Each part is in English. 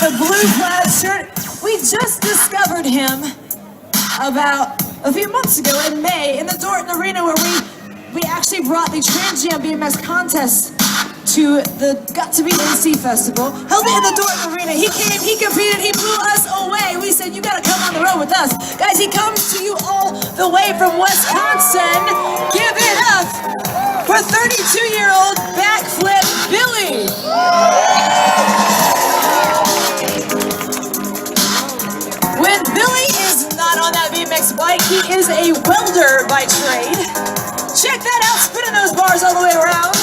the blue plaid shirt. We just discovered him about a few months ago in May in the Dorton Arena, where we actually brought the Trans Jam BMX contest to the Got to Be NC Festival. Held it in the Dorton Arena. He came, he competed, he blew us away. We said, you gotta come on the road with us. Guys, he comes to you all the way from Wisconsin. Give it up for 32-year-old backflip Billy. When Billy is not on that BMX bike, he is a welder by trade. Check that out, spinning those bars all the way around.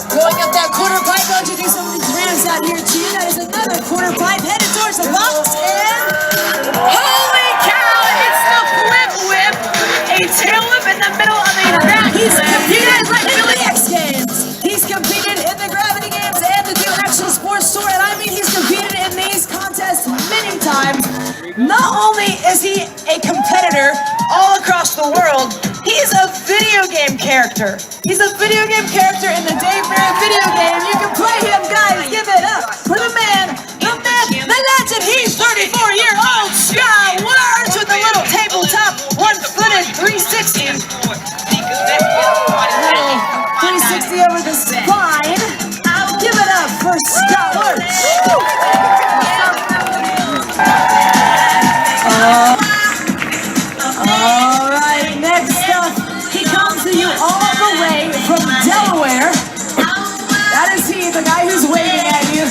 Going up that quarter pipe, I'll do some of these ramps out here too. That is another quarter pipe headed towards the box, and holy cow, it's the flip whip. A tail whip in the middle of a ramp. He's competed in the X Games. He's competed in the Gravity Games and the Action Sports Tour, and I mean he's competed in these contests many times. Not only is he a competitor all across the world, he's a video game character. He's a video game character in the Dave Merritt video game. You can play him, guys. Give it up for the man, the myth, the legend. He's 34-year-old Scott Words with a little tabletop, one-footed 360. 360 over the spine. Give it up for Scott Words. All right, next up, he comes to you all the way from Delaware. That is he, the guy who's waving at you.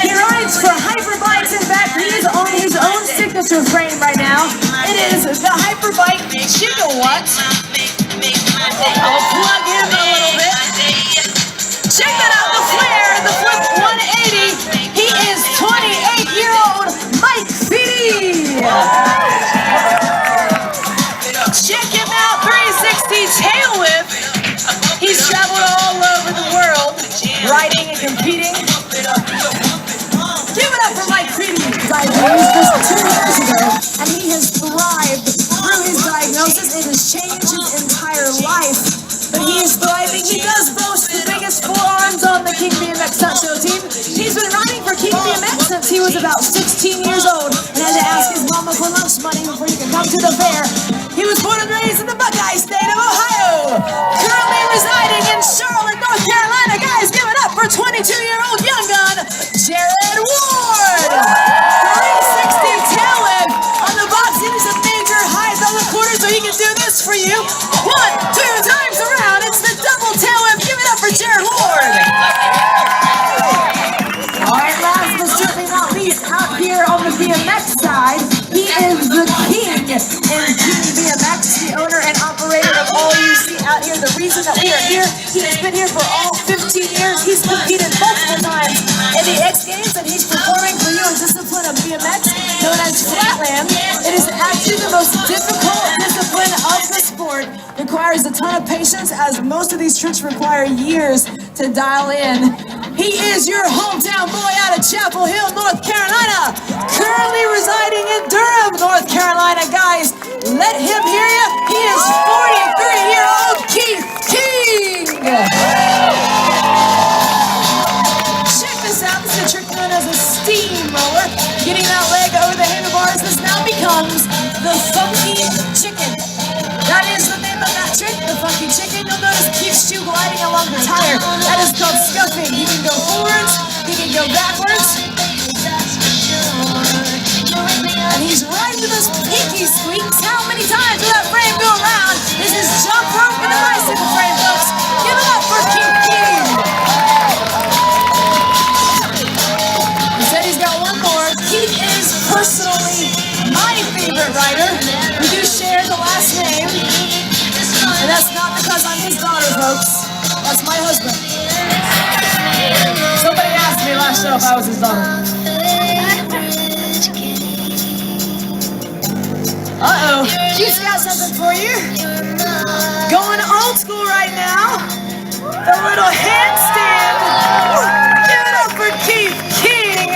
He rides for Hyperbikes. In fact, he is on his own signature frame right now. It is the Hyperbike Gigawatt. I'll plug him a little bit. Check that out, the flare, the flip 180. He is 28-year-old Mike Feedy. Check him out, 360 tail whip. He's traveled all over the world, riding and competing. Give it up for Mike Feedy. Diagnosed this 2 years ago, and he has thrived through his diagnosis. It has changed his entire life. But he is thriving. He does boast the biggest forearms on the King BMX Stunt Show team. He's been riding for King BMX since he was about 16 years old and had to ask his mama for lunch money before he could come to the fair. He was born and raised in the Buckeye State of Ohio. Currently residing in Charlotte, North Carolina. Guys, give it up for 22-year-old young gun, Jared Ward. 360 tail whip on the box. It is a major height on the quarter, so he can do this for you. 1, 2 times around. It's the double tail whip. Give it up for Jared Ward. All right, last but certainly not least, out here on the BMX side, he is the king in King BMX, the owner and operator of all you see out here. The reason that we are here, he has been here for all 15 years. He's competed multiple times in the X Games, and he's performing for you a discipline of BMX known as Flatland. It is actually the most difficult discipline of the sport. Requires a ton of patience, as most of these tricks require years to dial in. He is your hometown boy out of Chapel Hill, North Carolina, currently residing in Durham, North Carolina. Guys, let him hear you. He is 43-year-old Keith King. Check this out. This is a trick known as a steamroller. Getting that leg over the handlebars. This now becomes the Funky Chicken. That is the name of that trick, the Funky Chicken. You'll notice keeps you gliding along the tire. That is called scuffing. He can go forwards, he can go backwards. And he's riding to those pinky squeaks. How many times will that frame go around? This is jump rope in the bicycle frame, folks. Give it up for King King. He said he's got one more. Keith is personally my favorite rider. We do share the last name. And that's not because I'm his daughter, folks. That's my husband. Somebody asked me last show if I was his daughter. Uh-oh. Keith's got something for you. Going old school right now. The little handstand. Give it up for Keith King.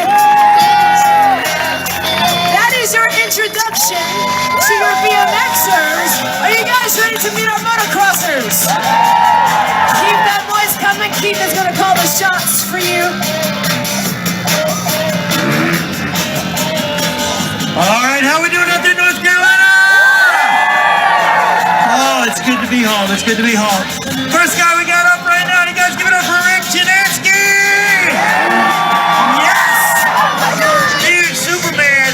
That is your introduction to your BMXers. Are you guys ready to meet our motocrossers? Keep that voice coming. Keith is going to call the shots for you. home. It's good to be home. First guy we got up right now, you guys give it up for Rick Janansky! Yes! Huge Superman.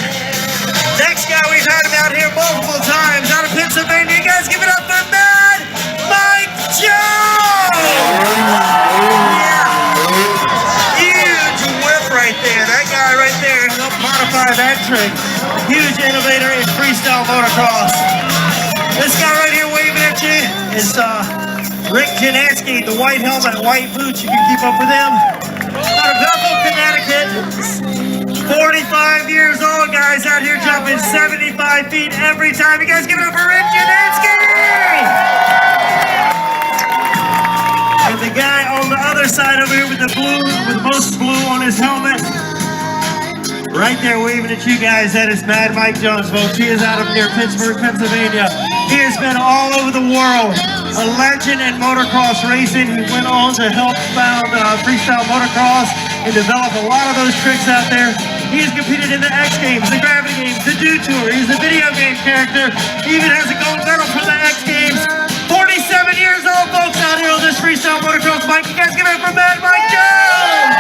Next guy, we've had him out here multiple times, out of Pennsylvania. You guys give it up for Mad Mike Jones! Yeah! Huge whip right there. That guy right there helped modify that trick. Huge innovator in freestyle motocross. This guy right here waving at you is Rick Janansky, the white helmet, white boots. You can keep up with him. Out of Bethel, Connecticut. 45 years old, guys, out here jumping 75 feet every time. You guys give it up for Rick Janansky! And the guy on the other side over here with the blue, with most blue on his helmet. Right there waving at you guys, that is Mad Mike Jones, folks. He is out of near Pittsburgh, Pennsylvania. He has been all over the world, a legend in motocross racing. He went on to help found freestyle motocross and develop a lot of those tricks out there. He has competed in the X Games, the Gravity Games, the Do Tour. He's a video game character. He even has a gold medal from the X Games. 47 years old, folks, out here on this freestyle motocross bike. You guys give it up for Mad Mike Jones!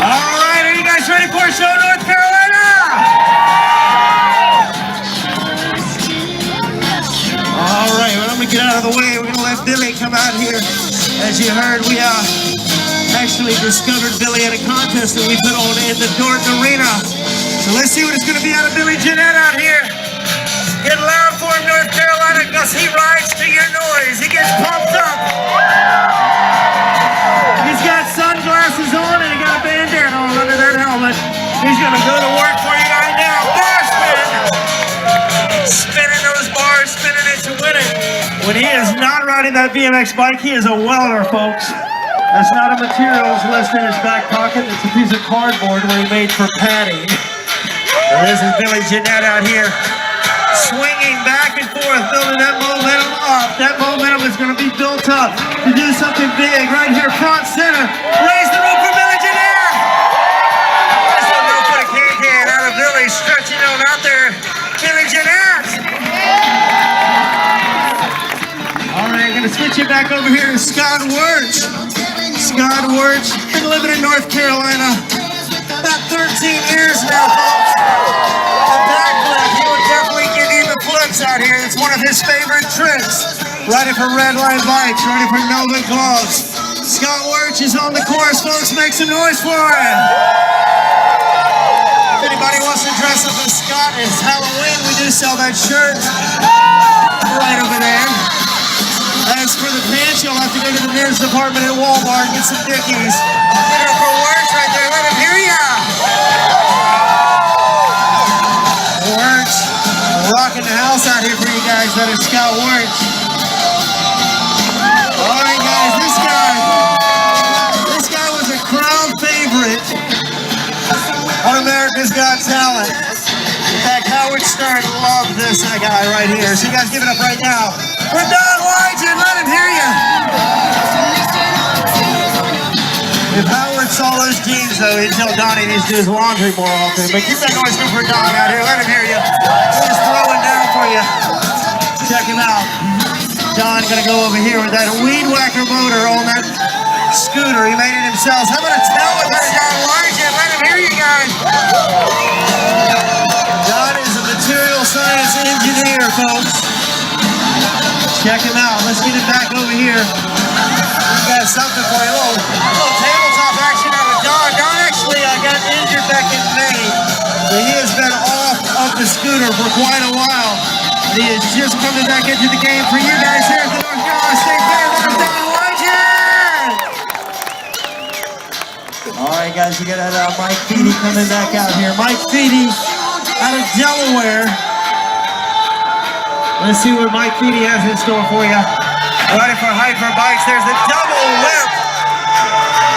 All right, are you guys ready for a show, North Carolina? All right, well, I'm gonna get out of the way. We're gonna let Billy come out here. As you heard, we actually discovered Billy at a contest that we put on in the Dorton Arena. So let's see what it's gonna be out of Billy Jeanette out here. Get loud for him, North Carolina, because he rides to your noise. He gets pumped up. He's got sunglasses on and he got a bandana on under that helmet. He's gonna go to work for you right now. Bar spin! Spinning those bars, spinning it to win it. When he is not riding that BMX bike, he is a welder, folks. That's not a materials list in his back pocket. It's a piece of cardboard we made for padding. So this is Billy Jeanette out here, swinging back and forth, building that momentum up. That momentum is going to be built up to do something big right here, front center. Raise the rope for Billy Jeanette. This one going to put a can out of Billy, stretching on out there. Billy Jeanette. All right, I'm going to switch it back over here to Scott Wirtz. Scott Wirtz, been living in North Carolina about 13 years now, folks. The backflip, he would definitely give you the flips out here. It's one of his favorite tricks. Riding for Red Line Bikes, riding for Nova Gloves. Scott Wirtz is on the course, folks. Make some noise for him. If anybody wants to dress up as Scott, it's Halloween. We do sell that shirt right over there. As for the pants, you'll have to go to the men's department at Walmart and get some Dickies. Get it for Wirtz right there. Let him hear ya. Wirtz rocking the house out here for you guys. That is Scott Wirtz. All right, guys, this guy was a crowd favorite on America's Got Talent. In fact, Howard Stern loved this guy right here. So you guys give it up right now for Don Wygen. Let him hear you. If Howard saw those jeans, though, he'd tell Donnie he needs to do his laundry more often. But keep that noise going for Don out here. Let him hear you. He's just throwing down for you. Check him out. Don gonna go over here with that weed whacker motor on that scooter. He made it himself. How about a towel for Don Wygen? Let him hear you guys. Don is a material science engineer, folks. Check him out. Let's get him back over here. We got something for you. A little tabletop action out of Don. Don actually got injured back in May. So he has been off of the scooter for quite a while. He is just coming back into the game for you guys here at the North Carolina State Fair. There's Don Wygen. All right, guys, we got Mike Feedy coming back out here. Mike Feedy out of Delaware. Let's see what Mike Feedy has in store for you. Riding for Hyper Bikes, there's the double whip.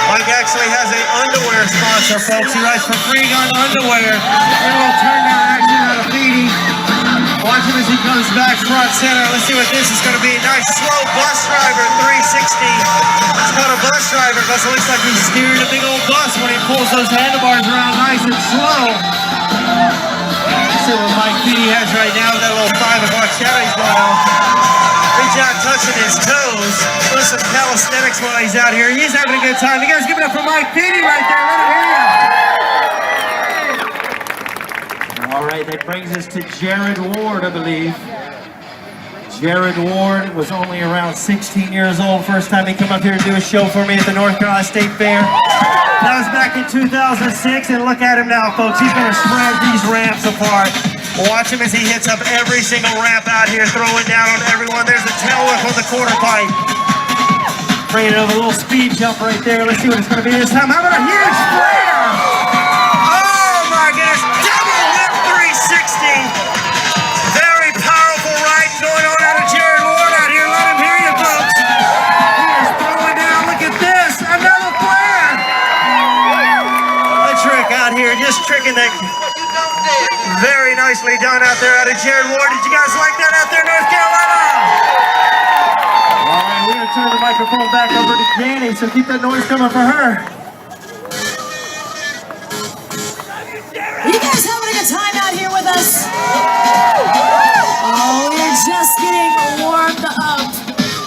Mike actually has an underwear sponsor, folks. He rides for Free Gun Underwear. And we'll turn down action out of Feedy. Watch him as he comes back front center. Let's see what this is going to be. Nice slow bus driver, 360. It's called a bus driver because it looks like he's steering a big old bus when he pulls those handlebars around nice and slow. see what Mike Petey has right now. Got a little 5 o'clock shadow he's going on. Reach out, touching his toes. Doing some calisthenics while he's out here. He's having a good time. You guys give it up for Mike Petey right there. Let him hear you. All right, that brings us to Jared Ward, I believe. Jared Ward was only around 16 years old. First time he came up here to do a show for me at the North Carolina State Fair. That was back in 2006, and look at him now, folks. He's going to spread these ramps apart. Watch him as he hits up every single ramp out here, throwing down on everyone. There's a tail whip on the quarter pipe. Bringing it over a little speed jump right there. Let's see what it's going to be this time. How about a huge flare? Oh my goodness, double whip 360. Very powerful ride going on out of Jared Ward out here. Let him hear you, folks. He is throwing down. Look at this, another flare. A trick out here, just tricking that. Very nicely done out there out of Jared Ward. Did you guys like that out there, North Carolina? All right, we're going to turn the microphone back over to Danny, so keep that noise coming for her. Are you guys having a good time out here with us? Oh, we're just getting warmed up.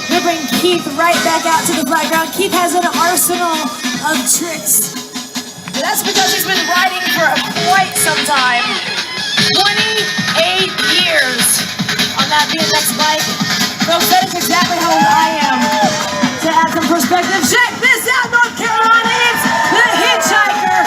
We're going to bring Keith right back out to the playground. Keith has an arsenal of tricks. And that's because he's been riding for quite some time. 28 years on that BMX bike. Folks, that is exactly how old I am. To add some perspective, check this out, North Carolina. It's the Hitchhiker.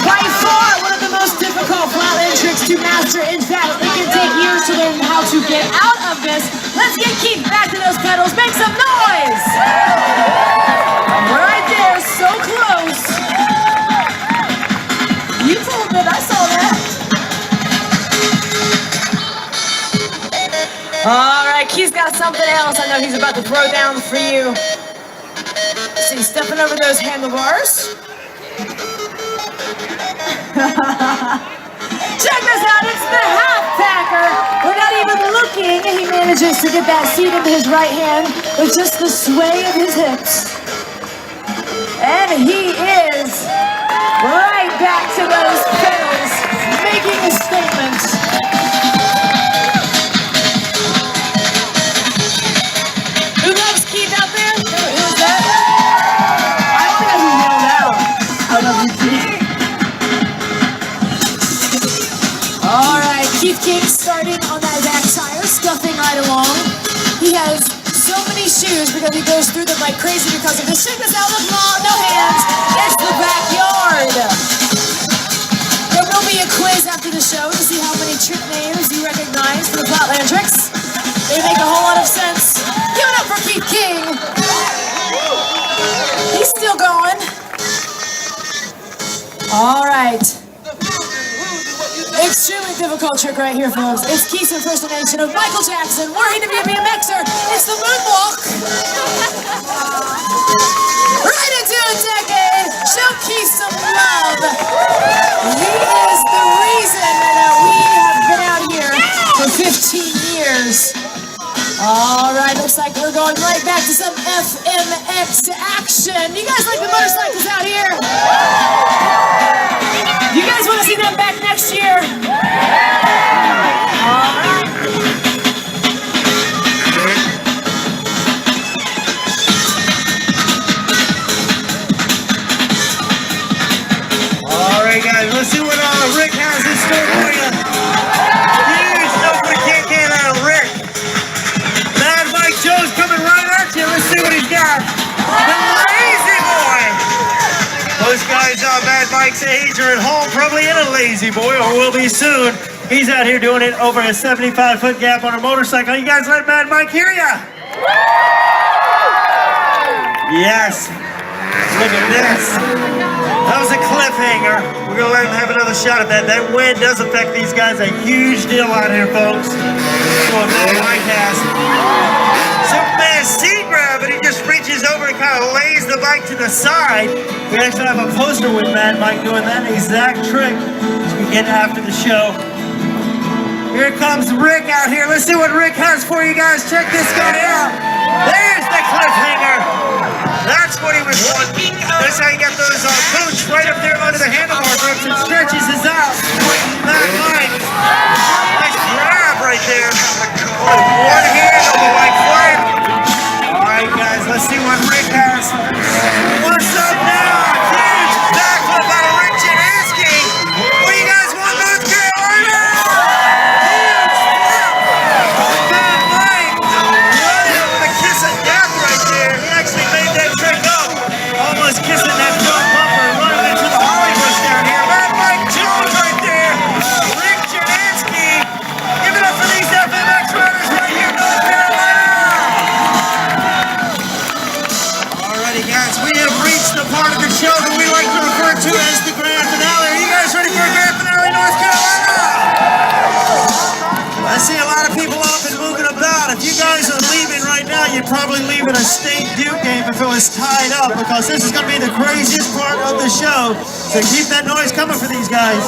By far one of the most difficult flatland tricks to master. In fact, it can take years to learn how to get out of this. Let's get Keith back to those pedals. Make some noise. Right there, so close. You told it, I saw that. All right, Keith's got something else I know he's about to throw down for you. See, stepping over those handlebars. Check this out, it's the half-packer. We're not even looking, he manages to get that seat into his right hand with just the sway of his hips. And he is right back to those pedals, making a statement. Who loves Keith out there? Who is that? I don't know who yelled out. I love you, Keith. All right, Keith King starting on that back tire, scuffing right along. He has so many shoes because he goes through them like crazy because of this. Check this out, look, no hands. It's the backyard. There will be a quiz after the show to see how many trick names you recognize for the Flatland tricks. They make a whole lot of sense. Give it up for Keith King. He's still going. All right. Extremely difficult trick right here, folks. It's Keith's impersonation of Michael Jackson. Worrying to be a BMXer. It's the moonwalk. Right into a decade. Show Keith some love. He is the reason that we have been out here for 15 years. All right, looks like we're going right back to some FMX action. You guys like the motorcycles out here? You guys want to see them back next year? All right. All right, guys, let's see what Rick has in store for you. Huge number kick in out of Rick. Mad Mike Joe's coming right at you. Let's see what he's got. The Lazy Boy. Most guys Mad Mike's age are at home, probably in a Lazy Boy, or will be soon. He's out here doing it over a 75-foot gap on a motorcycle. You guys let Mad Mike hear ya? Yes. Look at this. That was a cliffhanger. We're going to let him have another shot at that. That wind does affect these guys a huge deal out here, folks. That's what Mad Mike has. Superman seat grab, but he just reaches over and kind of lays the bike to the side. We actually have a poster with Mad Mike doing that exact trick as we get after the show. Here comes Rick out here. Let's see what Rick has for you guys. Check this guy out. There's the cliffhanger. That's what he was wanting. That's how you got those boots right up there under the handlebar grips and stretches his out. Mad Mike. right now, you'd probably leave it a state Duke game if it was tied up, because this is going to be the craziest part of the show. So keep that noise coming for these guys.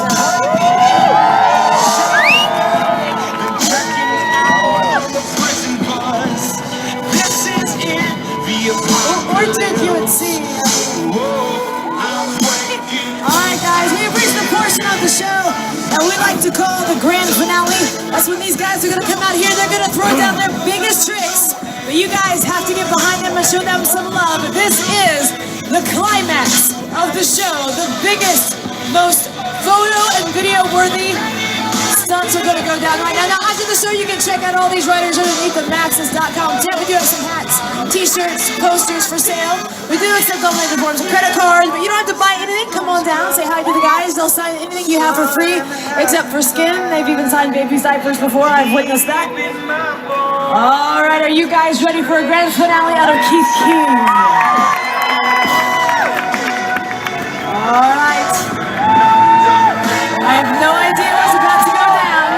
Or did you see? Alright guys, we have reached the portion of the show that we like to call the grand finale. That's when these guys are going to come out here, they're going to throw down their biggest tricks. But you guys have to get behind them and show them some love. This is the climax of the show. The biggest, most photo and video worthy stunts are going to go down right now. Now after the show, you can check out all these riders underneath the maxis.com tent. We do have some hats, t-shirts, posters for sale. We do accept all major forms of credit cards, but you don't have to buy anything. Come on down, say hi to the guys. They'll sign anything you have for free, except for skin. They've even signed babies' diapers before. I've witnessed that. All right, are you guys ready for a grand finale out of Keith King? All right. I have no idea what's about to go down.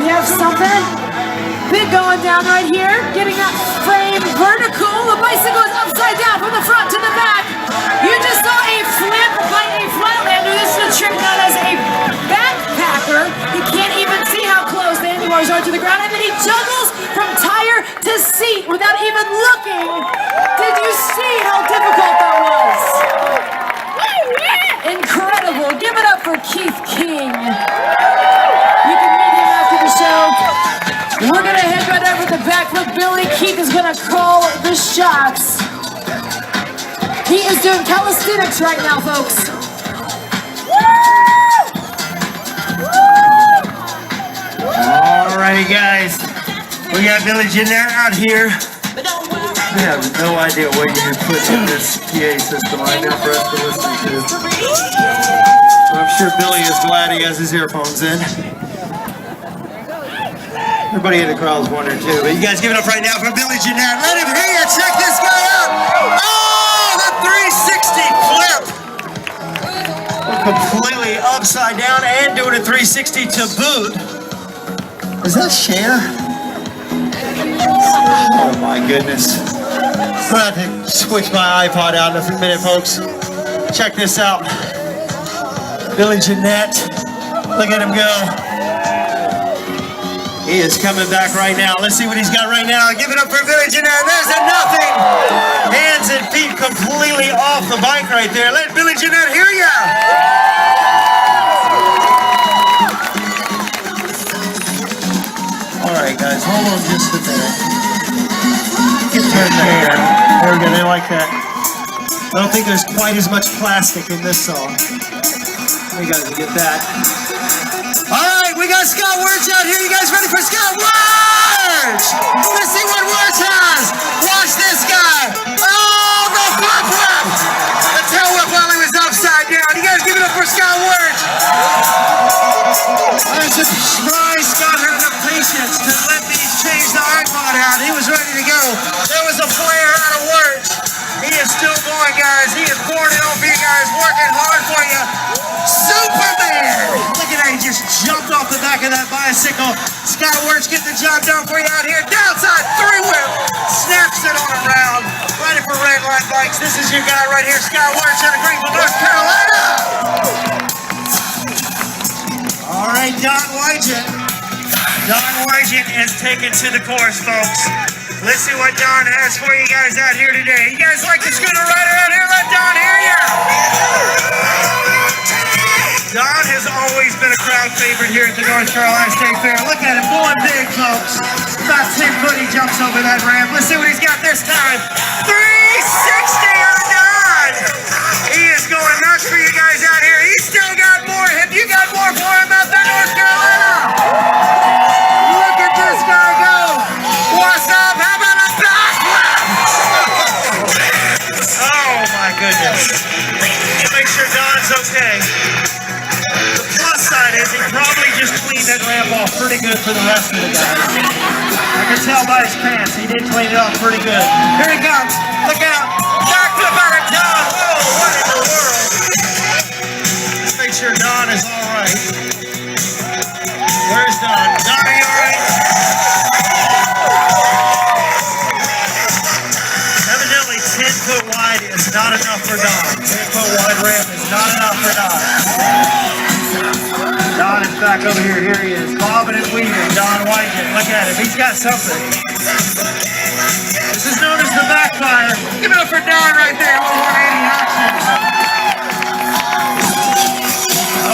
We have something big going down right here. Getting that frame vertical. The bicycle is upside down from the front to the back. You just saw a flip by a flatlander. This is a trick known as a backpacker. You can't even see how close the handlebars are to the ground. And then he juggles from tire to seat without even looking. Did you see how difficult that was? Incredible. Give it up for Keith King. You can meet him after the show. We're going to head right over the back with Billy. Keith is going to call the shots. He is doing calisthenics right now, folks. Alrighty, guys. We got Billy Jeanette out here. We have no idea what you can put in this PA system right now for us to listen to. I'm sure Billy is glad he has his earphones in. Everybody in the crowd is wondering too. But you guys give it up right now for Billy Jeanette. Let him hear you. Check this guy out. Oh, the 360 flip. Completely upside down and doing a 360 to boot. Is that Cher? Oh my goodness. I'm going to have to switch my iPod out in a minute, folks. Check this out. Billy Jeanette. Look at him go. He is coming back right now. Let's see what he's got right now. Give it up for Billy Jeanette. There's a nothing. Hands and feet completely off the bike right there. Let Billy Jeanette hear ya. All right, guys, hold on just a minute. Turn the hair. There we go, they like that. I don't think there's quite as much plastic in this song. You guys will get that. All right, we got Scott Wirtz out here. You guys ready for Scott Wirtz? Let's see what Wirtz has. Watch this guy. Oh, the flip whip. The tail whip while he was upside down. You guys give it up for Scott Wirtz. I'm surprised Scott had enough patience to let me change the iPod out. He was ready to go. There was a flare out of Wirtz. He is still going, guys. He is pouring it on for you guys, working hard for you. Superman! Look at that, he just jumped off the back of that bicycle. Scott Wirtz getting the job done for you out here. Downside, 3-whip, snaps it on around. Riding for Red Line Bikes. This is your guy right here, Scott Wirtz out of Greenville, North Carolina. All right, Don Wygent. Don Wygent is taken to the course, folks. Let's see what Don has for you guys out here today. You guys like the scooter rider out here? Let Don hear ya! Don has always been a crowd favorite here at the North Carolina State Fair. Look at him going big, folks. About 10 foot he jumps over that ramp. Let's see what he's got this time. 360 on Don! He is going nuts for you guys out here. He's still got more. Have you got more for him out there, North Carolina? Look at this guy go. What's up? How about a backflip? Oh my goodness. Make sure Don's okay. The plus side is he probably just cleaned that ramp off pretty good for the rest of the guys. I can tell by his pants, he did clean it off pretty good. Here he comes. Look out. Backflip out of Don. Oh, what in the world? Let's make sure Don is all right. Where's Don? Don, are you all right? back over here. Here he is, bobbing and weaving. Don Wyden, look at him. He's got something. This is known as the backfire. Give it up for Don right there. 180 action.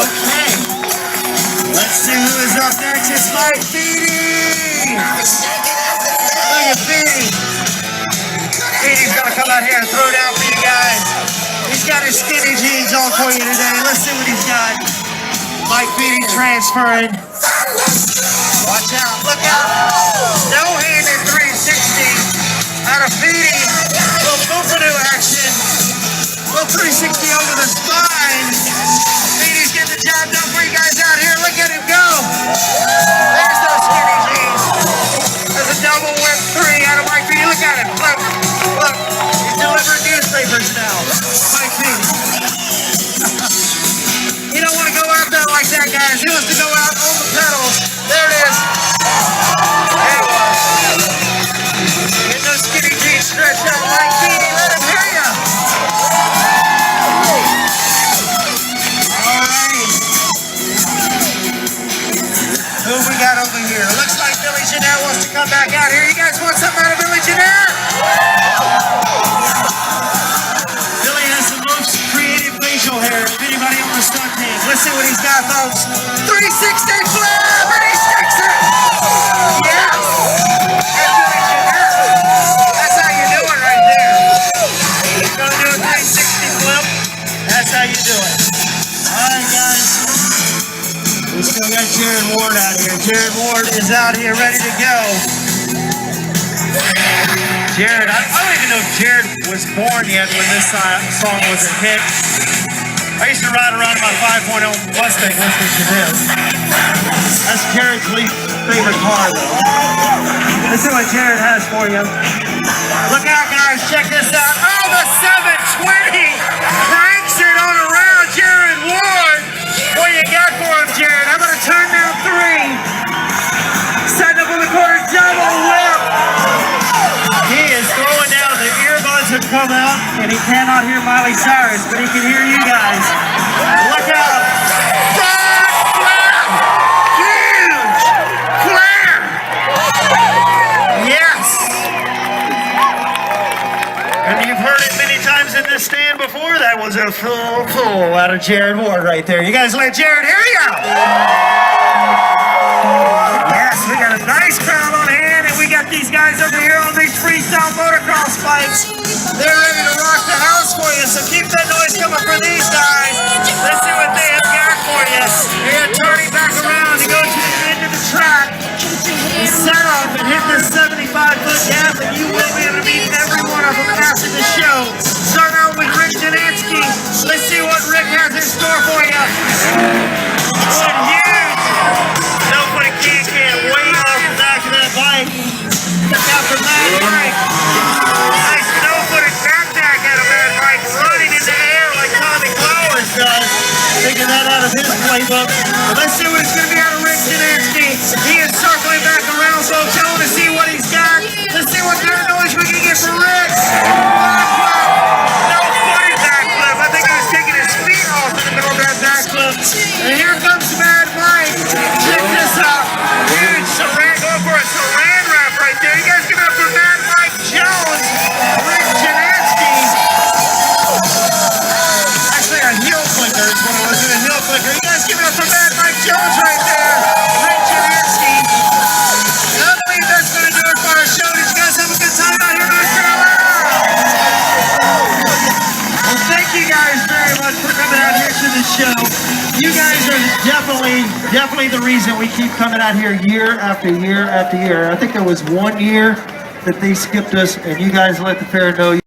Okay. Let's see who is up next. It's Mike Beatty. Look at Beatty. Beatty's gonna come out here and throw down for you guys. He's got his skinny jeans on for you today. Let's see what he's got. Mike Beatty transferring. Watch out, look out. No hand in 360. Out of Beatty. Little boopadoo action. Little 360 over the spine. Beatty's getting the job done for you guys out here. Look at him go. There's those skinny jeans. There's a double whip 3 out of Mike Beatty. Look at him. Look. Look. He's delivering newspapers now. Mike Beatty. You don't want to go out there like that, guys. He wants to go out on the pedals. There it is. There it was. Get those skinny jeans stretched out. Mike Beatty, let him hear ya. All right. Who we got over here? Looks like Billy Jeanette wants to come back out here. You guys want something out of Billy Jeanette? Billy has the most creative facial hair of anybody on the stunt team. Let's see what he's got, folks. 360 flip, and he sticks it. Yeah. That's how you do it right there. You're going to do a 360 flip. That's how you do it. All right, guys. We still got Jared Ward out here. Jared Ward is out here ready to go. Jared, I don't even know if Jared was born yet when this song was a hit. I used to ride around in my 5.0 Mustang listening to this. That's Jared's least favorite car, though. Let's see what Jared has for you. Look out, guys. Check this out. Oh, the 720 cranks it on around Jared Ward. What you got for him, Jared? I'm going to turn down 3. Setting up on the corner, double whip. He is throwing down. The earbuds have come out, and he cannot hear Miley Cyrus, but he can hear you guys. Look out. Front flip. Huge flare. Yes. And you've heard it many times in this stand before. That was a full out of Jared Ward right there. You guys let Jared hear you. Yes, we got a nice crowd on hand, and we got these guys over here on these freestyle motocross bikes. They're ready to rock the house for you, so keep that noise coming for these guys. Let's see what they have got for you. They're going to turn it back around to go to the end of the track and set up and hit this 75-foot gap, and you will be able to meet every one of them after the show. Start out with Rick Janansky. Let's see what Rick has in store for you. One huge no-foot can way off the back of that bike. Look out for Mad Mike. Nice no-footed backpack out of Mad Mike, running in the air like Tommy Flowers does. Taking that out of his playbook. Let's see what it's going to be out of Rick Janansky. He is circling back around, folks. I want to see what he's got. Let's see what kind of noise we can get for Rick. Backflip. No-footed backflip. I think he was taking his feet off in the middle of that backflip. And here comes Mad Mike. Check this out. Huge saran, going for a saran wrap right there. You guys give it up for Mad Mike Jones. Rick Janansky. Actually, a heel flicker is what it was. A heel flicker. You guys give it up for Mad Mike Jones right there. Rick Janansky. And I believe that's going to do it for our show. Did you guys have a good time out here in North Carolina? Well, thank you guys very much for coming out here to the show. You guys are definitely the reason we keep coming out here year after year after year. I think there was one year that they skipped us, and you guys let the fair know.